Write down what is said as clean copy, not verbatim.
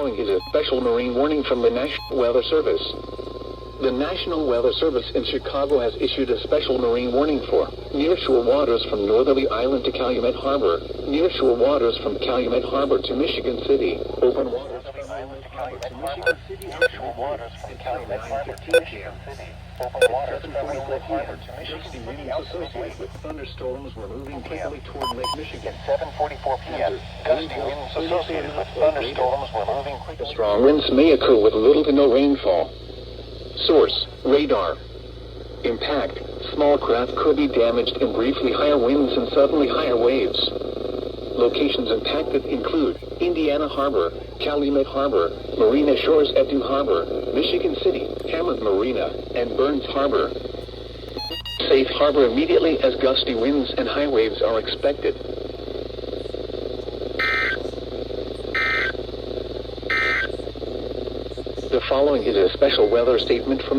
following is a special marine warning from the National Weather Service. The National Weather Service in Chicago has issued a special marine warning for nearshore waters from Northerly Island to Calumet Harbor, nearshore waters from Calumet Harbor to Michigan City, open waters from Island to Calumet Harbor, nearshore waters from Calumet Harbor to Michigan City, open waters from Calumet Harbor to Michigan City. Associated with thunderstorms were moving quickly toward Lake Michigan. 7:44 p.m. Gusty winds associated with thunderstorms were moving quickly. Strong winds may occur with little to no rainfall. Source: radar. Impact: small craft could be damaged in briefly higher winds and suddenly higher waves. Locations impacted include Indiana Harbor, Calumet Harbor, Marina Shores at New Harbor, Michigan City, Hammond Marina, and Burns Harbor. Safe harbor immediately as gusty winds and high waves are expected. The following is a special weather statement from